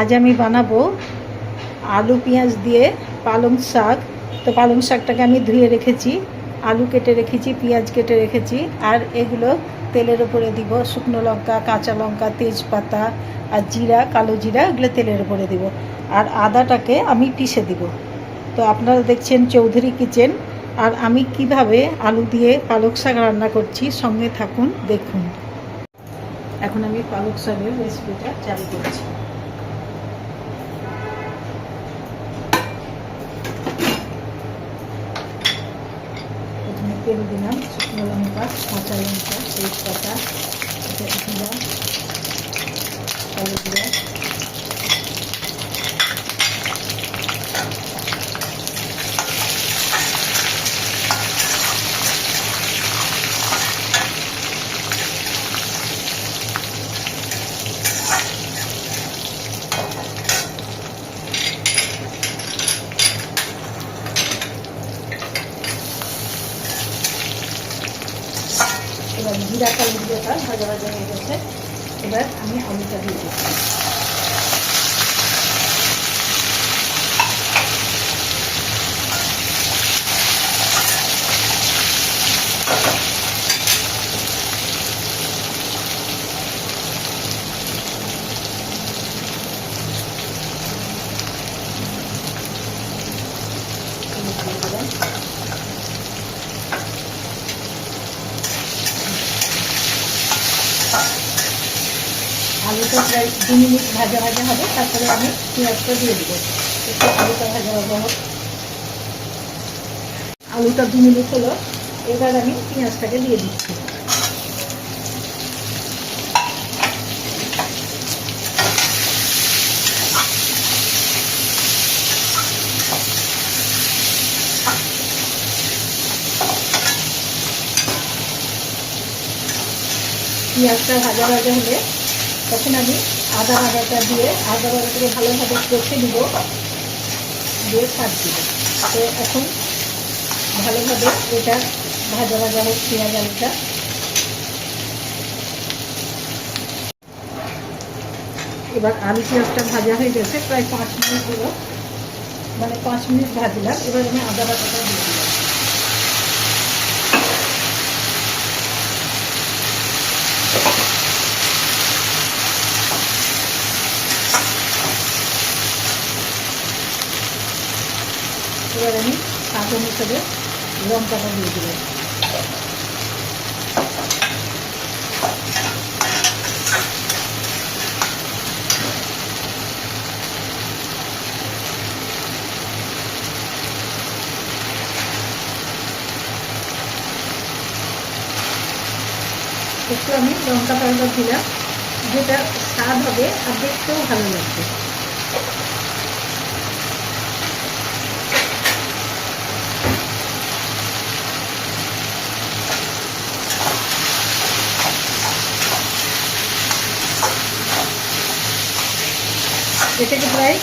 আজ আমি বানাবো আলু পেঁয়াজ দিয়ে পালং শাক। তো পালং শাকটাকে আমি ধুয়ে রেখেছি, আলু কেটে রেখেছি, পেঁয়াজ কেটে রেখেছি, আর এগুলো তেলের ওপরে দিব। শুকনো লঙ্কা, কাঁচা লঙ্কা, তেজপাতা আর জিরা, কালো জিরা, এগুলো তেলের ওপরে দিব। আর আদাটাকে আমি পিষে দিব। তো আপনারা দেখছেন চৌধুরী কিচেন, আর আমি কিভাবে আলু দিয়ে পালং শাক রান্না করছি, সঙ্গে থাকুন, দেখুন। এখন আমি পালং শাকের রেসিপিটা চালু করছি। প্রথমে তেল দিলাম, শুকনো লঙ্কা, কাঁচা লঙ্কা, তেজপাতা, জিরা, কালো জিরা, এবার জিরা কালো জিরাটা ভাজা ভাজা হয়ে গেছে। এবার আমি আলুটা দিয়ে দিচ্ছি। আলুটা প্রায় 2 মিনিট ভাজা ভাজা হবে, তারপরে আমি পেঁয়াজটা দিয়ে দেবো। একটু আলুটা ভাজা ভাজা হোক। আলুটা 2 মিনিট হলো, এবার আমি পেঁয়াজটাকে দিয়ে দিচ্ছি। পেঁয়াজটা ভাজা ভাজা হলে তখন আমি আদা বাটাটা দিয়ে আদা বাটাটাকে ভালোভাবে কষে দিব, দিয়ে ছাড় দিব। তো এখন ভালোভাবে এটা ভাজা ভাজা হোক পেঁয়াজ আলুটা। এবার আলু পেঁয়াজটা ভাজা হয়ে গেছে, প্রায় 5 মিনিট হলো, মানে 5 মিনিট ভাজলাম। এবার আমি আদা বাটাটা দিয়ে দিলাম। এবার আমি স্বাদ অনুসারে লঙ্কাটা দিয়ে দিলাম। একটু আমি লঙ্কা পাউডার দিলাম, যেটা স্বাদ হবে আর দেখতেও ভালো লাগবে। এটাকে প্রায়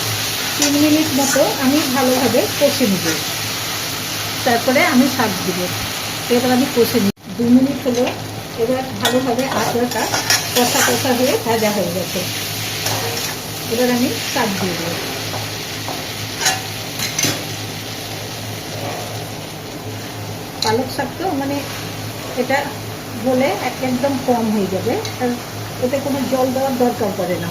3 মিনিট মতো আমি ভালোভাবে কষে নেব, তারপরে আমি শাক দিব। এবার আমি কষে নিই। 2 মিনিট হলো, এবার ভালোভাবে আদাটা কষা কষা হয়ে ভাজা হয়ে গেছে। এবার আমি শাক দিয়ে দেব। পালক শাক তো মানে এটা বলে একদম কম হয়ে যাবে, আর এতে কোনো জল দেওয়ার দরকার পড়ে না।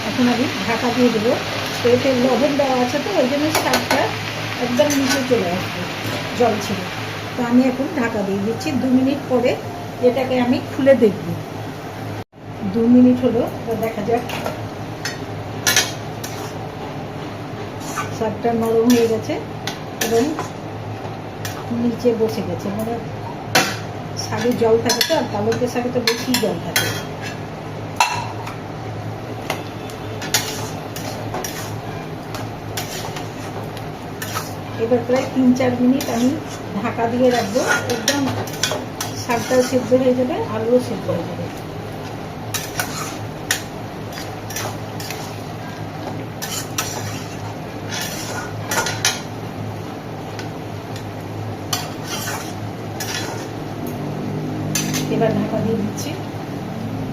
এখন আমি ঢাকা দিয়ে দেবো। তো এতে লবণ দেওয়া আছে, তো ওই জন্য শাকটা একদম নিচে চলে আসবে জল ছিল। তো আমি এখন ঢাকা দিয়ে দিচ্ছি। 2 মিনিট পরে এটাকে আমি খুলে দেখব। 2 মিনিট হলো, দেখা যাক। শাকটা নরম হয়ে গেছে এবং নিচে বসে গেছে, মানে শাকে জল থাকে তো, আর পালকের শাকে তো বেশি জল থাকে। এবার প্রায় 3-4 মিনিট আমি ঢাকা দিয়ে রাখবো। একদম শাকটাও সেদ্ধ হয়ে যাবে, আলুও সেদ্ধ হয়ে যাবে। দিচ্ছি,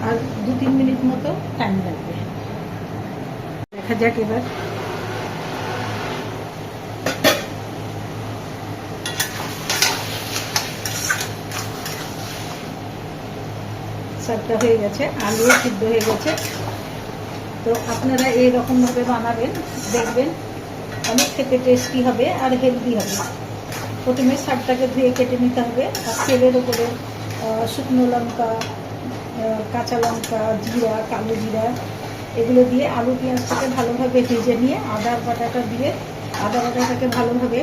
আর 2-3 মিনিট মতো টাইম লাগবে। দেখা যাক এবার। শাকটা হয়ে গেছে, আলুও সিদ্ধ হয়ে গেছে। তো আপনারা এইরকমভাবে বানাবেন, দেখবেন অনেক খেতে টেস্টি হবে আর হেলদি হবে। প্রথমে শাকটাকে ধুয়ে কেটে নিতে হবে, আর তেলের ওপরে শুকনো লঙ্কা, কাঁচা লঙ্কা, জিরা, কালো জিরা এগুলো দিয়ে আলু পেঁয়াজটাকে ভালোভাবে ভেজে নিয়ে আদা বাটাটাকে ভালোভাবে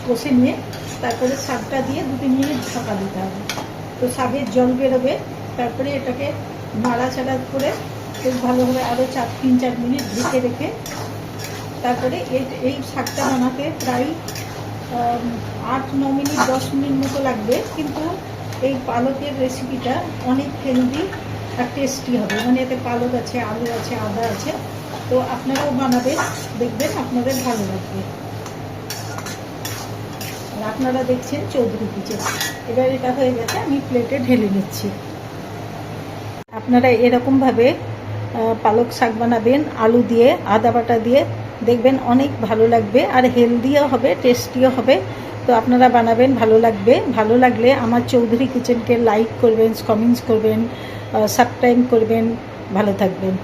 কষে নিয়ে তারপরে শাকটা দিয়ে 2-3 মিনিট ঢাকা দিতে হবে। তো শাকের জল বেরোবে, তারপরে এটাকে নাড়াচাড়া করে খুব ভালোভাবে আরও 3-4 মিনিট ঢেকে রেখে তারপরে এই শাকটা বানাতে প্রায় 8-9 মিনিট 10 মিনিট মতো লাগবে, কিন্তু এই পালকের রেসিপিটা অনেক হেলদি আর টেস্টি হবে। মানে এতে পালক আছে, আলু আছে, আদা আছে। তো আপনারাও বানাবেন, দেখবেন আপনাদের ভালো লাগবে। আর আপনারা দেখছেন চৌধুরী কিচেন। এবার এটা হয়ে গেছে, আমি প্লেটে ঢেলে নিচ্ছি। আপনারা এরকমভাবে পালক শাক বানাবেন আলু দিয়ে, আদা বাটা দিয়ে, দেখবেন অনেক ভালো লাগবে আর হেলদিও হবে, টেস্টিও হবে। তো আপনারা বানাবেন, ভালো লাগবে। ভালো লাগলে আমার চৌধুরী কিচেনকে লাইক করবেন, কমেন্টস করবেন, সাবস্ক্রাইব করবেন। ভালো থাকবেন।